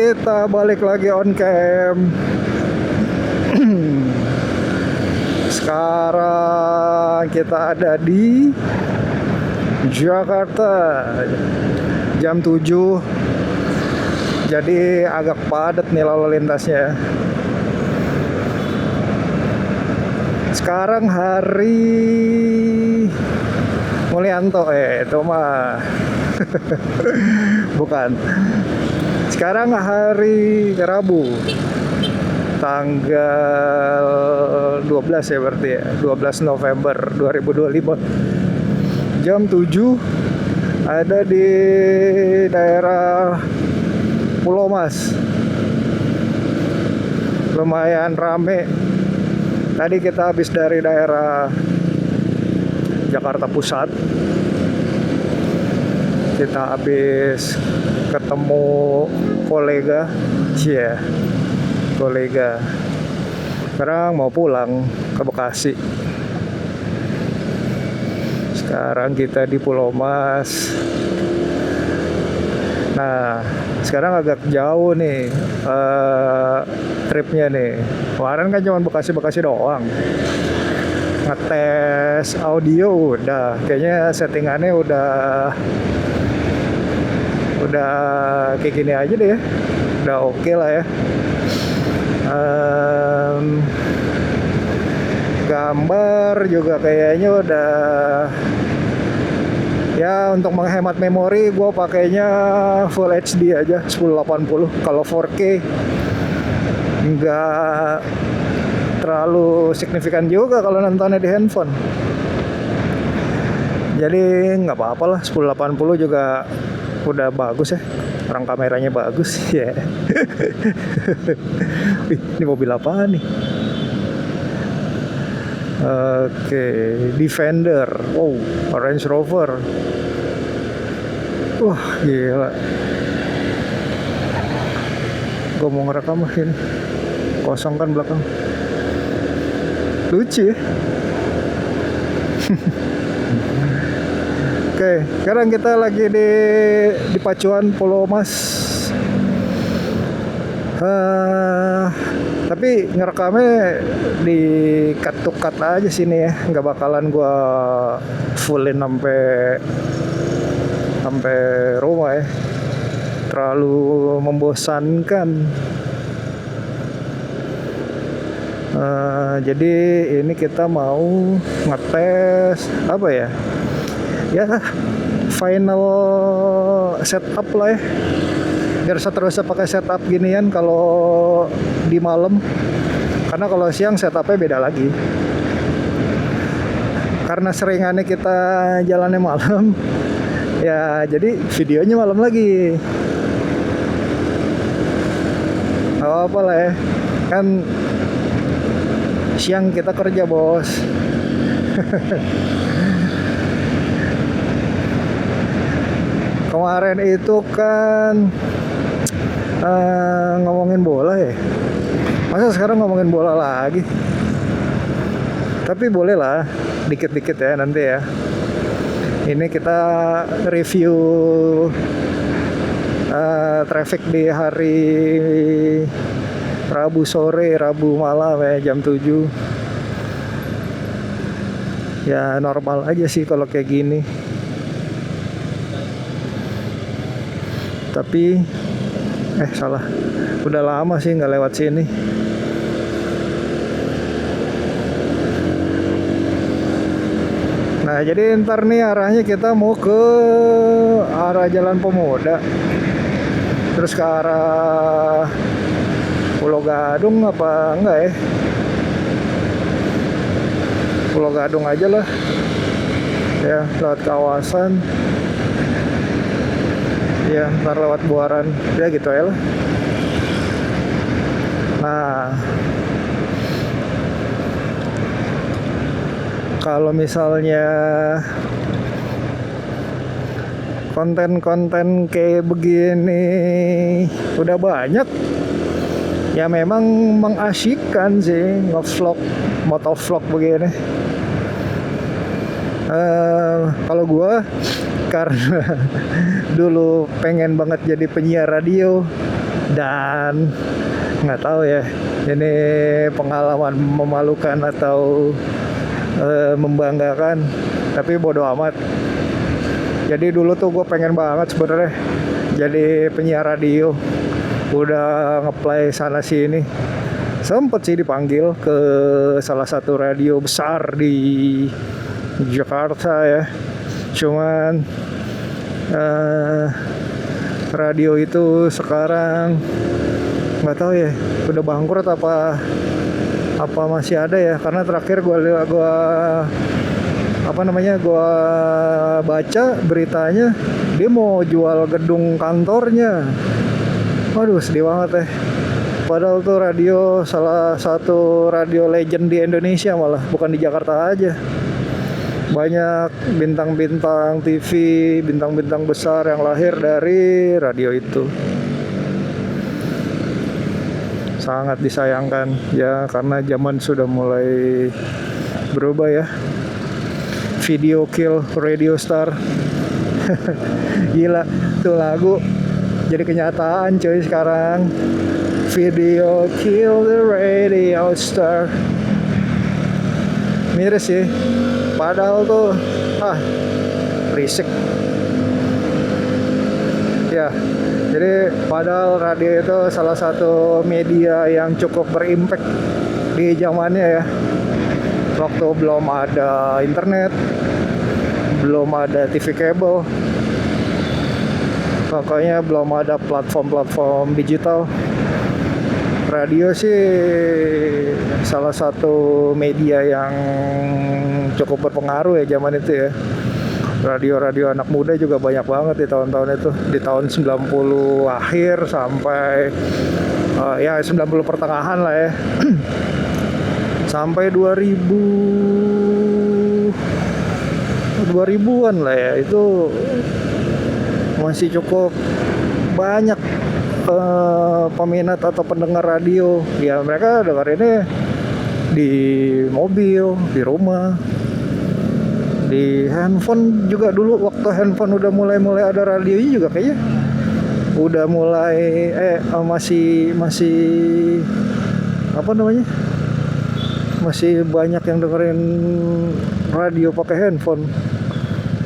kita balik lagi on cam. Sekarang kita ada di Jakarta jam 7. Jadi agak padat nih lalu lintasnya. Sekarang hari Mulyanto, itu mah bukan. Sekarang hari Rabu, tanggal 12 ya berarti ya, 12 November 2025. Jam 7 ada di daerah Pulau Mas. Lumayan rame. Tadi kita habis dari daerah Jakarta Pusat. Kita habis ketemu kolega. Kolega. Sekarang mau pulang ke Bekasi. Sekarang kita di Pulau Mas. Nah, sekarang agak jauh nih tripnya nih. Kemarin kan cuma Bekasi-Bekasi doang. Ngetes audio udah, kayaknya settingannya udah kayak gini aja deh ya. Udah oke lah ya. Gambar juga kayaknya udah ya, untuk menghemat memori gue pakainya Full HD aja 1080. Kalau 4K nggak terlalu signifikan juga kalau nontonnya di handphone. Jadi nggak apa-apa lah, 1080 juga udah bagus ya. Orang kameranya bagus ya. Ini mobil apaan nih? Oke, Defender. Wow, Range Rover. Wah, gila. Gue mau ngerekam ini. Kosong kan belakang. Lucu ya. Oke, sekarang kita lagi di Pacuan Pulau Mas. Tapi ngerekamnya di cut to cut aja sini ya, nggak bakalan gua fullin sampai rumah ya, terlalu membosankan. Jadi ini kita mau ngetes apa ya? Ya final setup lah ya. Biar seterusnya pakai setup ginian kalau di malam. Karena kalau siang setupnya beda lagi. Karena seringannya kita jalannya malam, ya jadi videonya malam lagi. Gak apa-apa lah ya. Kan siang kita kerja, bos. Kemarin itu kan ngomongin bola ya. Masa sekarang ngomongin bola lagi? Tapi boleh lah, dikit-dikit ya nanti ya. Ini kita review traffic di hari Rabu sore, Rabu malam ya, jam 7. Ya normal aja sih kalau kayak gini. Tapi salah. Udah lama sih nggak lewat sini. Nah, jadi ntar nih arahnya kita mau ke arah Jalan Pemuda. Terus ke arah Pulau Gadung apa enggak ya? Pulau Gadung aja lah. Ya, lewat kawasan. Ya, ntar lewat Buaran. Ya gitu ya lah. Nah, kalau misalnya konten-konten kayak begini udah banyak, ya memang mengasyikkan sih nge-vlog, motovlog begini. Kalau gue karena dulu pengen banget jadi penyiar radio, Dan nggak tahu ya, ini pengalaman memalukan atau membanggakan, tapi bodo amat. Jadi dulu tuh gue pengen banget sebenarnya jadi penyiar radio, udah ngeplay sana sini, sempet sih dipanggil ke salah satu radio besar di Jakarta ya. Cuman radio itu sekarang nggak tahu ya udah bangkrut apa masih ada ya, karena terakhir gue baca beritanya dia mau jual gedung kantornya. Waduh, sedih banget ya. Padahal tuh radio salah satu radio legend di Indonesia, malah bukan di Jakarta aja. Banyak bintang-bintang TV, bintang-bintang besar yang lahir dari radio itu. Sangat disayangkan ya, karena zaman sudah mulai berubah ya. Video kill radio star. Gila, tuh lagu jadi kenyataan cuy sekarang. Video kill the radio star. Miris sih. Padahal tuh berisik. Ya, jadi padahal radio itu salah satu media yang cukup berimpact di zamannya ya. Waktu belum ada internet, belum ada TV kabel, pokoknya belum ada platform-platform digital. Radio sih salah satu media yang cukup berpengaruh ya zaman itu ya. Radio-radio anak muda juga banyak banget di tahun-tahun itu, di tahun 90 akhir sampai ya 90 pertengahan lah ya. Sampai 2000-an lah ya, itu masih cukup banyak peminat atau pendengar radio. Ya mereka dengerinnya di mobil, di rumah, di handphone juga. Dulu waktu handphone udah mulai ada radionya juga kayaknya. Udah mulai masih apa namanya? Masih banyak yang dengerin radio pakai handphone.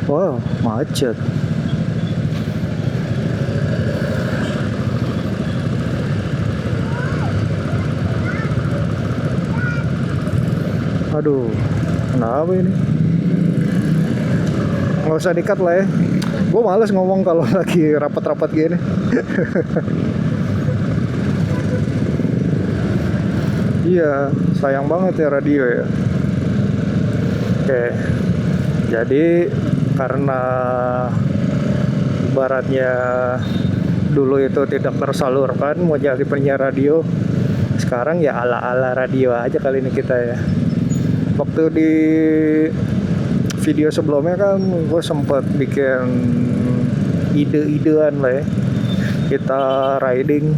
Wow, macet. Aduh, kenapa ini? Nggak usah dikat lah ya. Gue males ngomong kalau lagi rapat-rapat gini. Iya, sayang banget ya radio ya. Oke, jadi karena ibaratnya dulu itu tidak tersalurkan mau jadi penyiar radio, sekarang ya ala-ala radio aja kali ini kita ya. Waktu di video sebelumnya kan gue sempat bikin ide-idean lah ya, kita riding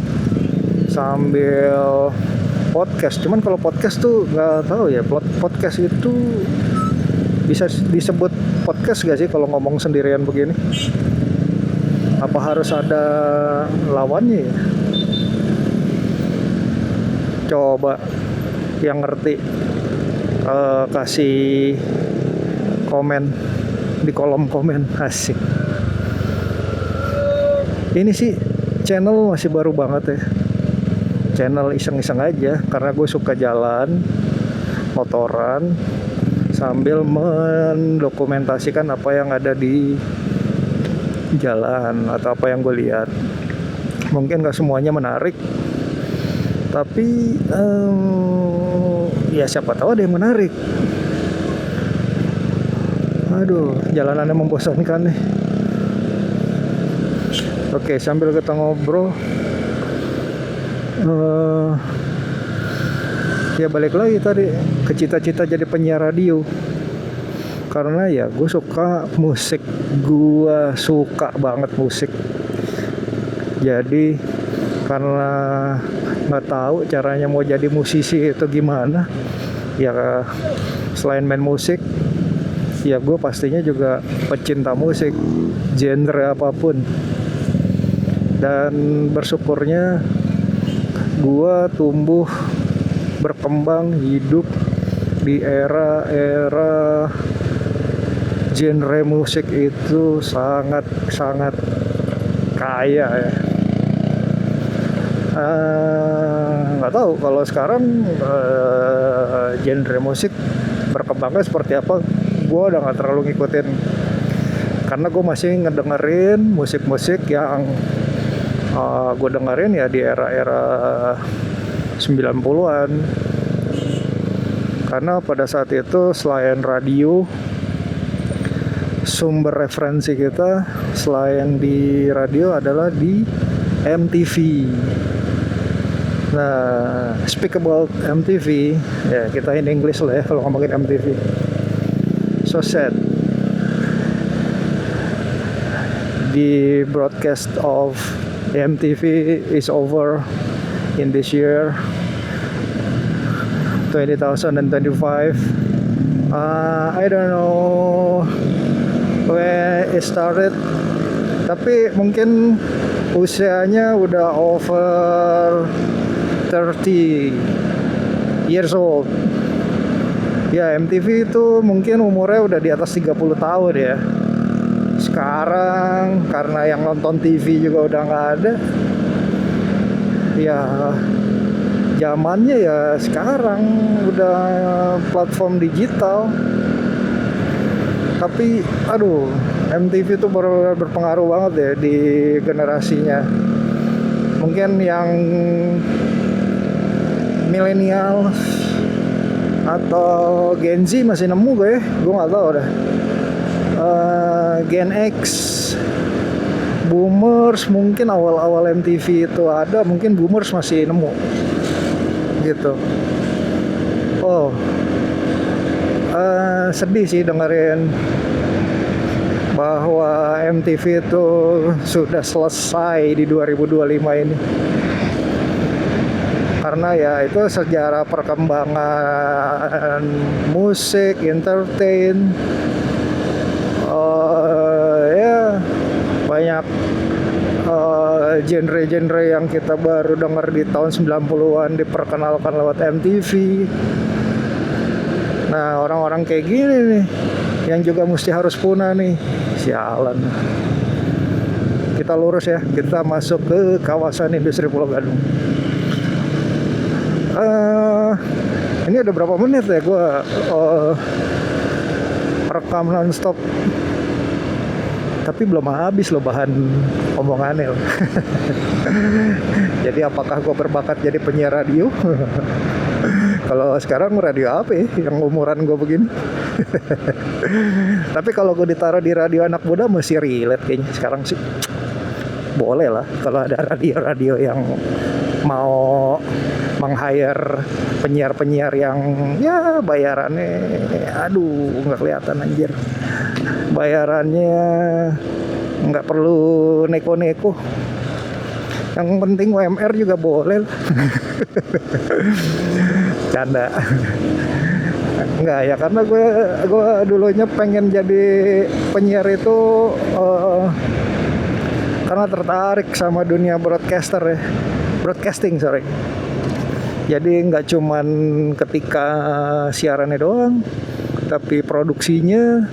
sambil podcast. Cuman kalau podcast tuh nggak tahu ya, podcast itu bisa disebut podcast gak sih kalau ngomong sendirian begini? Apa harus ada lawannya ya? Coba yang ngerti kasih komen di kolom komen. Asik. Ini sih channel masih baru banget ya, channel iseng-iseng aja karena gue suka jalan motoran sambil mendokumentasikan apa yang ada di jalan atau apa yang gue lihat. Mungkin gak semuanya menarik, tapi ya siapa tahu ada yang menarik. Aduh, jalanannya membosankan nih. Oke, sambil kita ngobrol, ya balik lagi tadi ke cita-cita jadi penyiar radio. Karena ya gue suka musik, gue suka banget musik. Jadi karena nggak tahu caranya mau jadi musisi itu gimana, ya selain main musik, ya gue pastinya juga pecinta musik, genre apapun. Dan bersyukurnya gua tumbuh berkembang hidup di era genre musik itu sangat kaya ya. Nggak tahu kalau sekarang genre musik berkembangnya seperti apa, gue udah nggak terlalu ngikutin karena gue masih ngedengerin musik-musik yang gue dengerin ya di era 90-an. Karena pada saat itu selain radio, sumber referensi kita selain di radio adalah di MTV. Nah, speak about MTV, ya kita in English lah ya kalau ngomongin MTV. So sad. The broadcast of MTV is over in this year 2025. I don't know where it started, tapi mungkin usianya udah over 30 years old. Ya, MTV itu mungkin umurnya udah di atas 30 tahun ya. Sekarang karena yang nonton TV juga udah nggak ada. Ya, zamannya ya sekarang udah platform digital. Tapi aduh, MTV itu berpengaruh banget ya di generasinya. Mungkin yang milenial atau Gen Z masih nemu gue nggak tahu dah. Gen X, Boomers mungkin awal-awal MTV itu ada, mungkin Boomers masih nemu gitu. Sedih sih dengerin bahwa MTV itu sudah selesai di 2025 ini. Karena ya itu sejarah perkembangan musik, entertain, ya banyak genre-genre yang kita baru dengar di tahun 90-an diperkenalkan lewat MTV. Nah, orang-orang kayak gini nih yang juga mesti harus punah nih. Sialan. Kita lurus ya, kita masuk ke kawasan industri Pulau Gadung. Ini udah berapa menit ya gue rekam non-stop, tapi belum habis loh bahan omongannya. Jadi apakah gue berbakat jadi penyiar radio? Kalau sekarang radio apa ya yang umuran gue begini? Tapi kalau gue ditaruh di radio anak muda masih relate kayaknya sekarang sih. Boleh lah kalau ada radio-radio yang mau meng-hire penyiar-penyiar yang ya bayarannya aduh nggak kelihatan anjir. Bayarannya nggak perlu neko-neko. Yang penting UMR juga boleh. Canda. Enggak ya, karena gue dulunya pengen jadi penyiar itu karena tertarik sama dunia broadcasting. Jadi nggak cuman ketika siarannya doang, tapi produksinya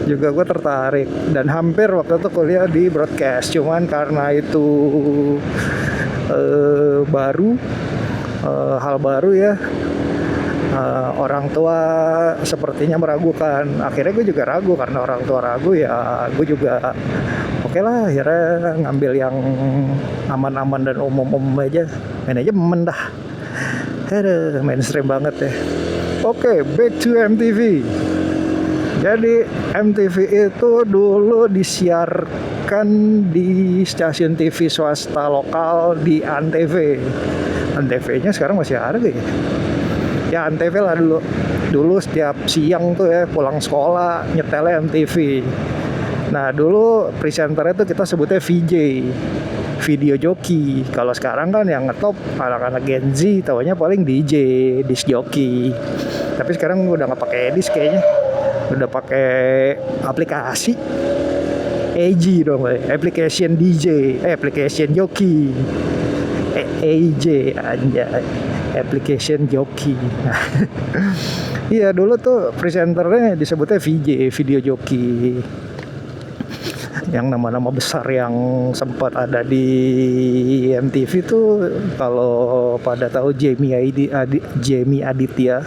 juga gue tertarik. Dan hampir waktu itu kuliah di broadcast, cuman karena itu hal baru ya, orang tua sepertinya meragukan. Akhirnya gue juga ragu, karena orang tua ragu ya gue juga oke lah, akhirnya ngambil yang aman-aman dan umum-umum aja, manajemen dah. Mainstream banget ya. Oke, back to MTV. Jadi MTV itu dulu disiarkan di stasiun TV swasta lokal di Antv. Antv-nya sekarang masih ada gak ya? Ya Antv lah dulu. Dulu setiap siang tuh ya pulang sekolah nyetelnya MTV. Nah dulu presenternya tuh kita sebutnya VJ, video joki. Kalau sekarang kan yang ngetop anak-anak Gen Z taunya paling DJ, disc joki. Tapi sekarang udah nggak pakai disc kayaknya, udah pakai aplikasi. AG dong, application DJ, application joki, AJ anjay, application joki. Iya dulu tuh presenternya disebutnya VJ, video joki. Yang nama-nama besar yang sempat ada di MTV tuh kalau pada tahu Jamie Aditya.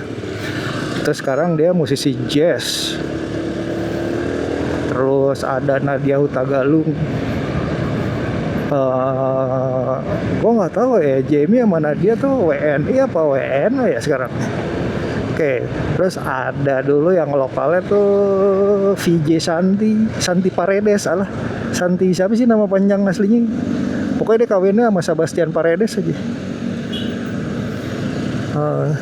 Terus sekarang dia musisi jazz. Terus ada Nadia Hutagalung. Gue nggak tahu ya Jamie sama Nadia tuh WNI apa WNA ya sekarang. Oke, terus ada dulu yang lokalnya tuh VJ Santi Paredes, salah. Santi siapa sih nama panjang aslinya? Pokoknya dia kawinnya sama Sebastian Paredes aja.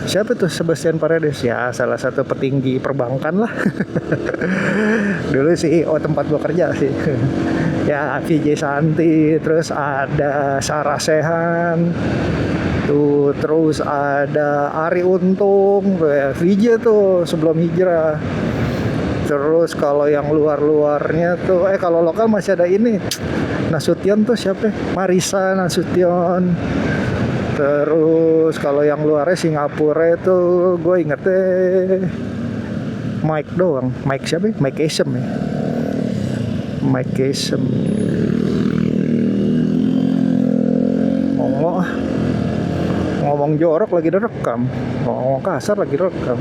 Siapa tuh Sebastian Paredes? Ya salah satu petinggi perbankan lah. Dulu CEO tempat gua kerja sih. Ya VJ Santi, terus ada Sarah Sehan. Tuh, terus ada Ari Untung, VJ tuh sebelum hijrah. Terus kalau yang luar-luarnya tuh, kalau lokal masih ada ini, Nasution tuh siapa? Marisa Nasution. Terus kalau yang luarnya Singapura itu gue ingetnya Mike doang. Mike siapa? Mike Kasem ya. Mike Kasem. Ngomong jorok lagi direkam, ngomong kasar lagi direkam.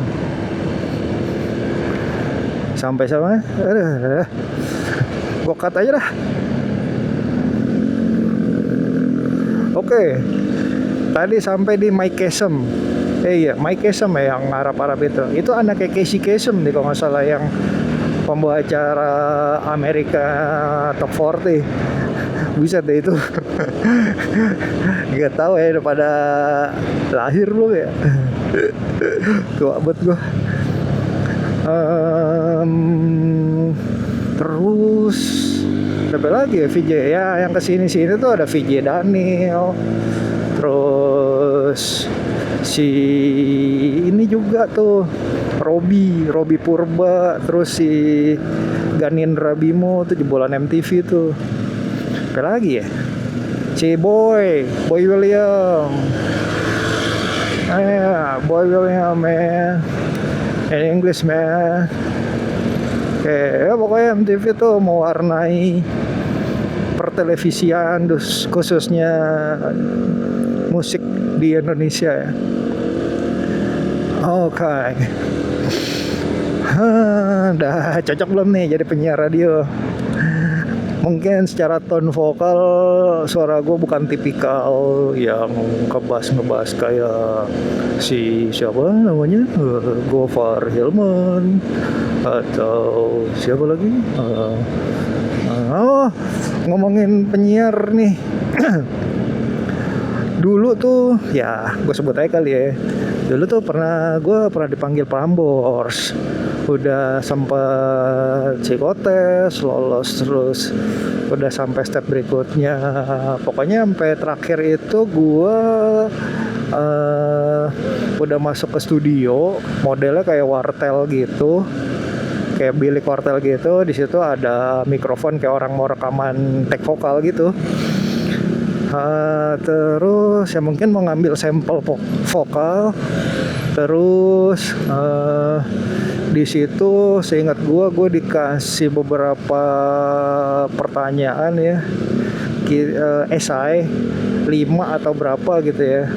Sampai sama, gue cut aja dah. Oke, tadi sampai di Mike Kasem. Iya, Mike Kasem ya yang Arab-Arab itu. Itu anaknya Casey Kasem nih kalau nggak salah, yang pembawa acara Amerika Top 40. Bisa deh itu. Gak tahu ya, udah pada lahir belum ya. Tua banget gue. Terus apa lagi ya VJ ya, yang kesini tuh ada VJ Daniel. Terus si ini juga tuh Robi Purba. Terus si Ganindra Bimo tuh jebolan MTV tuh. Apa lagi ya? Boy William. Boy William man. In English man. Ya pokoknya MTV tuh mewarnai pertelevisian, khususnya musik di Indonesia ya. Oke. Udah cocok belum nih jadi penyiar radio? Mungkin secara tone vokal suara gue bukan tipikal yang ngebas kayak si siapa namanya, Gofar Hilman atau siapa lagi. Ngomongin penyiar nih. Dulu tuh ya gue sebut aja kali ya. Dulu tuh gue pernah dipanggil Prambors. Udah sempat psikotes, lolos, terus udah sampai step berikutnya. Pokoknya sampai terakhir itu gue udah masuk ke studio, modelnya kayak wartel gitu, kayak bilik wartel gitu. Di situ ada mikrofon kayak orang mau rekaman take vokal gitu. Terus ya mungkin mau ngambil sampel vokal. Terus di situ seingat gue dikasih beberapa pertanyaan ya, esai 5 atau berapa gitu ya.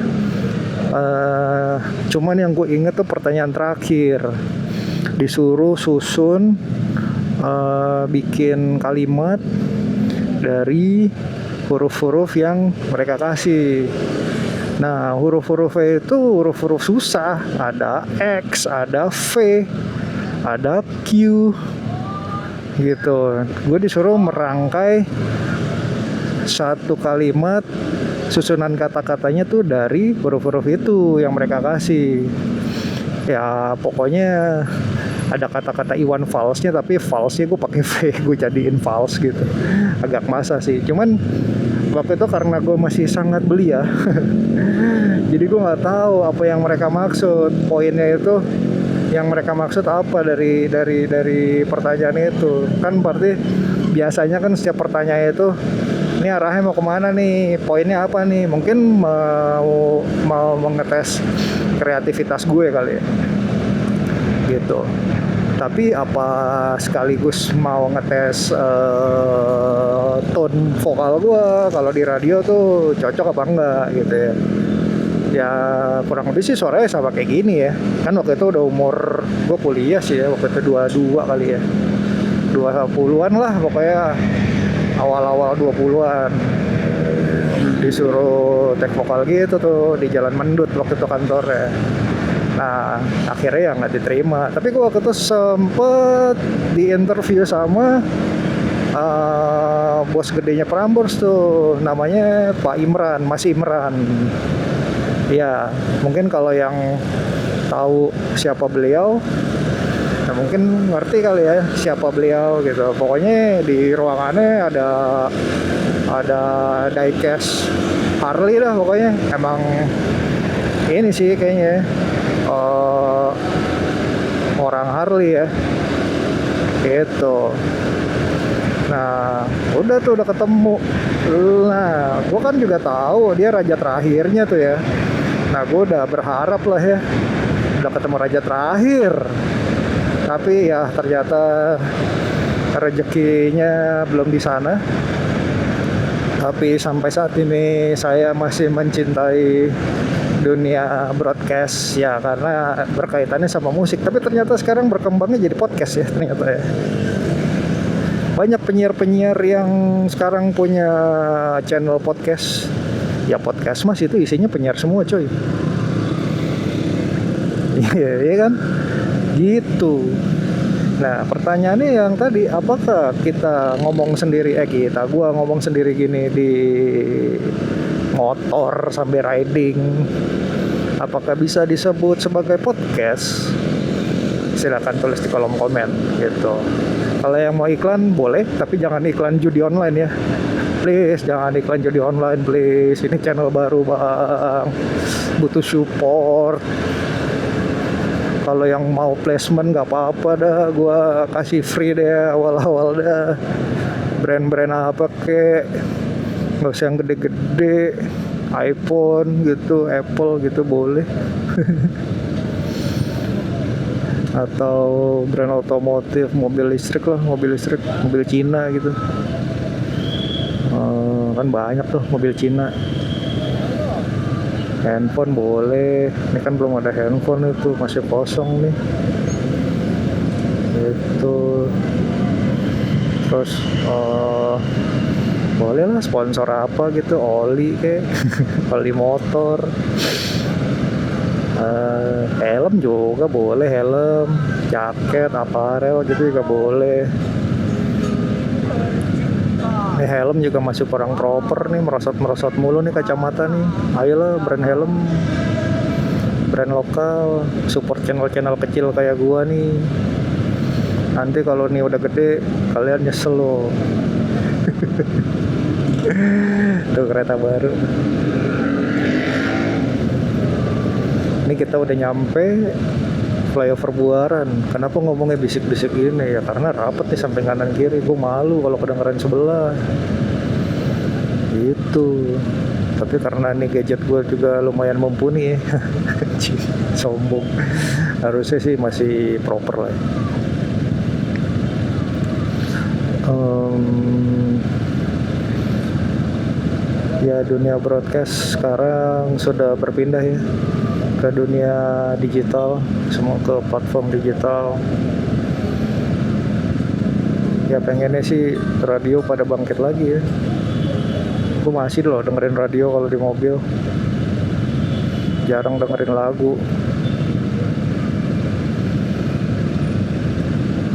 Cuman yang gue inget tuh pertanyaan terakhir, disuruh susun bikin kalimat dari huruf-huruf yang mereka kasih. Nah, huruf-hurufnya itu huruf-huruf susah. Ada X, ada V, ada Q gitu. Gue disuruh merangkai satu kalimat, susunan kata-katanya tuh dari huruf-huruf itu yang mereka kasih. Ya pokoknya ada kata-kata Iwan Fals-nya, tapi Fals-nya gue pakai V, gue jadiin Fals gitu. Agak masa sih. Cuman waktu itu karena gue masih sangat belia, jadi gue nggak tahu apa yang mereka maksud. Poinnya itu yang mereka maksud apa dari pertanyaan itu. Kan berarti biasanya kan setiap pertanyaan itu, ini arahnya mau kemana nih, poinnya apa nih, mungkin mau mengetes kreativitas gue kali ya gitu. Tapi apa sekaligus mau ngetes tone vokal gue kalau di radio tuh cocok apa enggak gitu ya. Ya kurang lebih sih suaranya sama kayak gini ya. Kan waktu itu udah umur gue kuliah sih ya, waktu itu 22 kali ya, 20-an lah pokoknya, awal-awal 20-an. Disuruh take vokal gitu tuh di Jalan Mendut waktu itu kantornya. Nah akhirnya ya nggak diterima. Tapi gue waktu itu sempet di interview sama bos gedenya Prambors tuh, namanya Pak Imran, Mas Imran. Ya mungkin kalau yang tahu siapa beliau, nah mungkin ngerti kali ya siapa beliau gitu. Pokoknya di ruangannya ada diecast Harley dah pokoknya. Emang ini sih kayaknya orang Harley ya gitu. Nah udah tuh udah ketemu. Nah gue kan juga tahu dia raja terakhirnya tuh ya. Nah gue udah berharap lah ya, udah ketemu raja terakhir. Tapi ya ternyata rezekinya belum di sana. Tapi sampai saat ini saya masih mencintai dunia broadcast ya, karena berkaitannya sama musik. Tapi ternyata sekarang berkembangnya jadi podcast ya ternyata ya. Banyak penyiar-penyiar yang sekarang punya channel podcast. Ya podcast mas itu isinya penyiar semua coy. Iya kan? Gitu. Nah pertanyaannya yang tadi, apakah kita ngomong sendiri, gua ngomong sendiri gini di motor sambil riding, apakah bisa disebut sebagai podcast? Silakan tulis di kolom komen gitu. Kalau yang mau iklan boleh, tapi jangan iklan judi online ya. Please jangan iklan judi online please. Ini channel baru bang, butuh support. Kalau yang mau placement nggak apa-apa dah, gue kasih free deh awal-awal dah. Brand-brand apa kek, nggak usah yang gede-gede, iPhone gitu, Apple gitu boleh. Atau brand otomotif, mobil listrik, mobil Cina gitu. Kan banyak tuh mobil Cina. Handphone boleh, ini kan belum ada handphone, itu masih kosong nih itu. Terus boleh lah sponsor apa gitu, oli kayak oli motor, helm juga boleh, helm, jaket, aparel gitu juga boleh. Ini helm juga masih kurang proper nih, merosot mulu nih kacamata nih. Ayolah brand helm, brand lokal, support channel kecil kayak gua nih. Nanti kalau nih udah gede kalian nyesel loh. Tuh kereta baru. Ini kita udah nyampe flyover Buaran. Kenapa ngomongnya bisik-bisik gini ya? Karena rapet nih samping kanan kiri. Gue malu kalau kedengeran sebelah. Gitu. Tapi karena nih gadget gue juga lumayan mumpuni ya. Sombong. Harusnya sih masih proper lah. Ya dunia broadcast sekarang sudah berpindah ya ke dunia digital, semua ke platform digital. Ya pengennya sih radio pada bangkit lagi ya. Gue masih loh dengerin radio kalau di mobil, jarang dengerin lagu.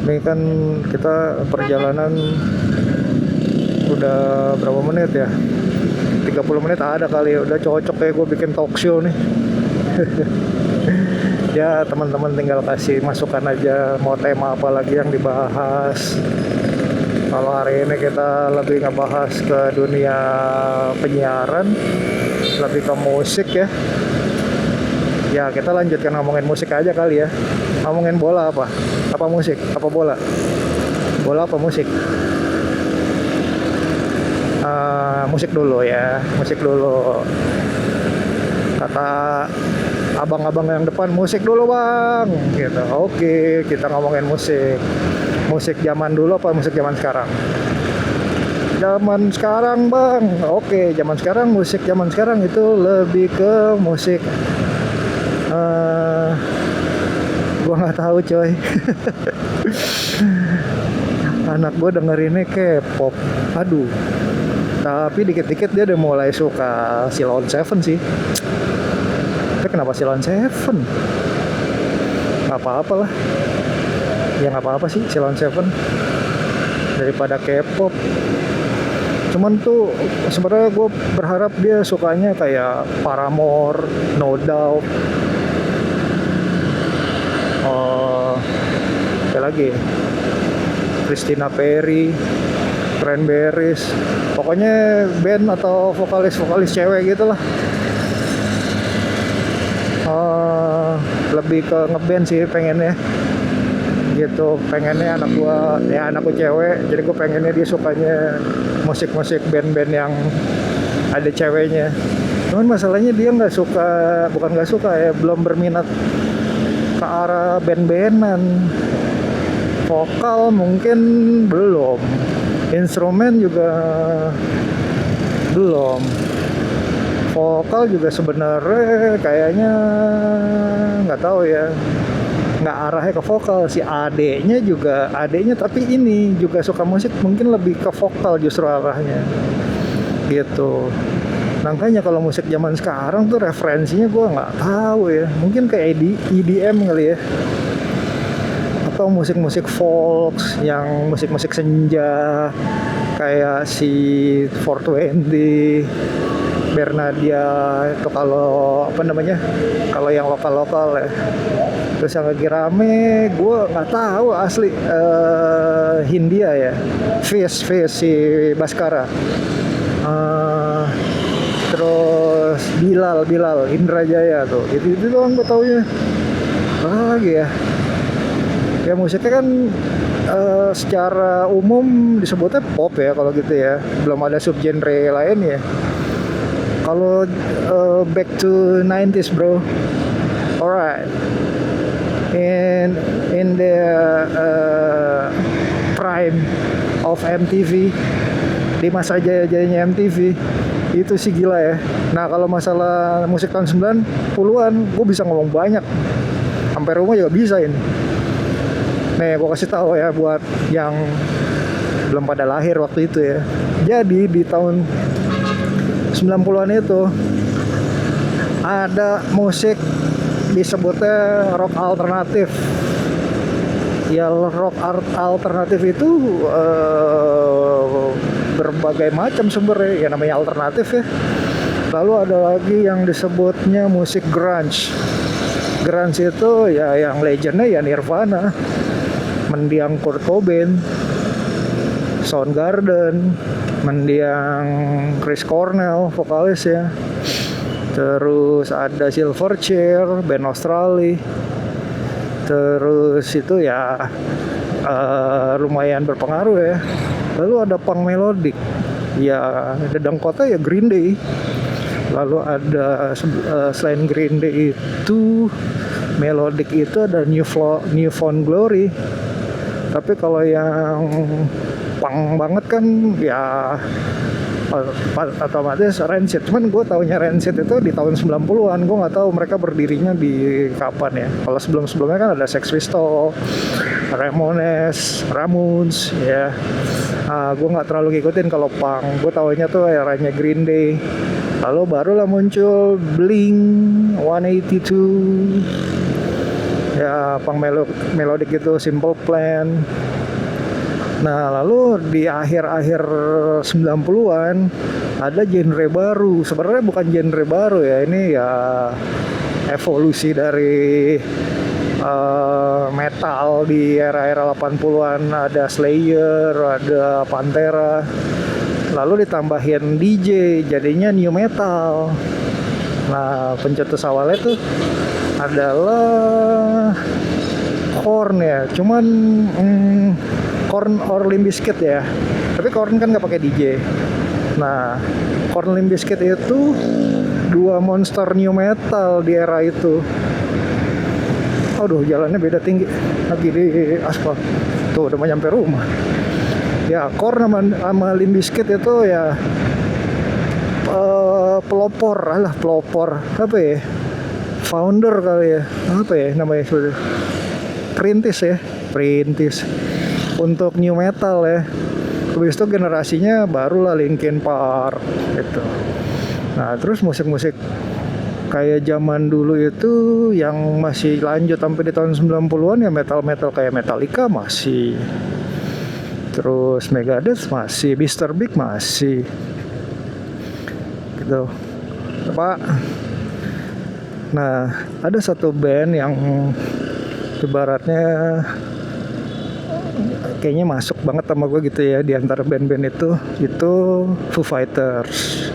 Ini kan kita perjalanan udah berapa menit ya, 30 menit ada kali ya. Udah cocok kayak gue bikin talk show nih. Ya teman-teman tinggal kasih masukan aja mau tema apa lagi yang dibahas. Kalau hari ini kita lebih ngebahas ke dunia penyiaran, lebih ke musik ya. Ya kita lanjutkan ngomongin musik aja kali ya. Ngomongin bola apa? Apa musik? Apa bola? Bola apa musik? Musik dulu ya, musik dulu. Kata abang-abang yang depan, musik dulu bang, gitu. Oke, kita ngomongin musik. Musik zaman dulu apa musik zaman sekarang? Zaman sekarang bang. Oke, zaman sekarang, musik zaman sekarang itu lebih ke musik. Gua nggak tahu coy. Anak gua dengerinnya K-pop. Aduh. Tapi dikit-dikit dia udah mulai suka Silon Seven sih. Tapi kenapa Silon Seven? Gak apa-apa lah. Ya gak apa-apa sih Silon Seven daripada K-pop. Cuman tuh sebenarnya gue berharap dia sukanya kayak Paramore, No Doubt. Apa lagi? Christina Perry, Cranberries, pokoknya band atau vokalis cewek gitu lah. Lebih ke ngeband sih pengennya gitu, pengennya anak gua cewek, jadi gua pengennya dia sukanya musik band-band yang ada ceweknya. Cuman masalahnya dia bukan nggak suka ya, belum berminat ke arah band-bandan. Vokal mungkin belum, instrumen juga belum, vokal juga sebenarnya kayaknya nggak tahu ya, nggak arahnya ke vokal. Si adeknya tapi ini juga suka musik, mungkin lebih ke vokal justru arahnya gitu. Makanya kalau musik zaman sekarang tuh referensinya gue nggak tahu ya, mungkin kayak EDM kali ya, atau musik-musik folk, yang musik-musik senja kayak si 420, Bernadia itu kalau apa namanya, kalau yang lokal ya. Terus yang lagi rame gue nggak tahu asli, Hindia ya, Fish si Baskara, terus Bilal Indrajaya tuh, itu doang gue taunya. Apa lagi ya musiknya kan secara umum disebutnya pop ya kalau gitu ya, belum ada subgenre lain ya. Kalau back to 90s bro, alright, in the prime of MTV, di masa jaya-jayanya MTV itu sih gila ya. Nah kalau masalah musik tahun 90-an gue bisa ngomong banyak, sampai rumah juga bisa ini. Nih gue kasih tahu ya buat yang belum pada lahir waktu itu ya. Jadi di tahun 90-an itu ada musik disebutnya rock alternatif. Ya rock alternatif itu berbagai macam sumbernya, ya namanya alternatif ya. Lalu ada lagi yang disebutnya musik grunge. Grunge itu ya yang legendnya ya Nirvana, mendiang Kurt Cobain, Soundgarden, mendiang Chris Cornell vokalis ya. Terus ada Silverchair, band Australia. Terus itu ya lumayan berpengaruh ya. Lalu ada punk melodic, ya dedengkotnya ya Green Day. Lalu ada selain Green Day itu melodic itu ada New Found Glory. Tapi kalau yang punk banget kan ya otomatis Rancid. Cuman gue taunya Rancid itu di tahun 90-an. Gue nggak tahu mereka berdirinya di kapan ya. Kalau sebelum-sebelumnya kan ada Sex Pistols, Ramones ya. Gue nggak terlalu ngikutin kalau punk. Gue taunya tuh eranya Green Day. Lalu barulah muncul Blink-182. Ya punk melodic itu Simple Plan. Nah lalu di akhir-akhir 90-an ada genre baru. Sebenarnya bukan genre baru ya, ini ya evolusi dari metal di era-era 80-an. Ada Slayer, ada Pantera, lalu ditambahin DJ, jadinya new metal. Nah pencetus awalnya tuh adalah Korn ya, cuman Korn or Limp Bizkit ya. Tapi Korn kan nggak pakai DJ. Nah, Korn Limp Bizkit itu dua monster new metal di era itu. Aduh, jalannya beda tinggi lagi di aspal. Tuh udah mau nyampe rumah. Ya, Korn sama Limp Bizkit itu ya pelopor apa ya, founder kali ya, apa ya namanya sebenarnya, perintis untuk new metal ya. Habis itu generasinya barulah Linkin Park gitu. Nah terus musik-musik kayak zaman dulu itu yang masih lanjut sampai di tahun 90-an ya, metal-metal kayak Metallica masih, terus Megadeth masih, Mr. Big masih gitu Pak. Nah ada satu band yang ibaratnya kayaknya masuk banget sama gue gitu ya di antara band-band itu Foo Fighters.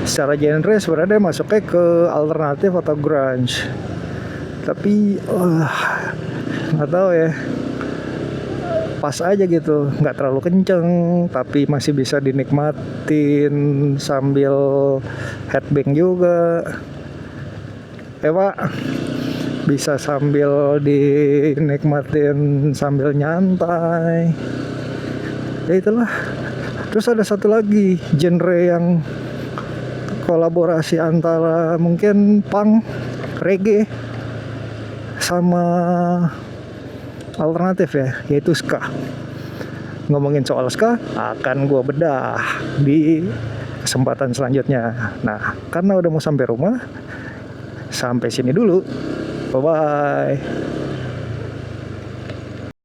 Secara genre sebenarnya masuknya ke alternatif atau grunge, tapi nggak tahu ya, pas aja gitu, nggak terlalu kenceng tapi masih bisa dinikmatin sambil headbang juga. Pak, bisa sambil dinikmatin sambil nyantai ya itulah. Terus ada satu lagi genre yang kolaborasi antara mungkin punk, reggae sama alternatif ya, yaitu ska. Ngomongin soal ska akan gue bedah di kesempatan selanjutnya. Nah karena udah mau sampai rumah, sampai sini dulu, bye bye.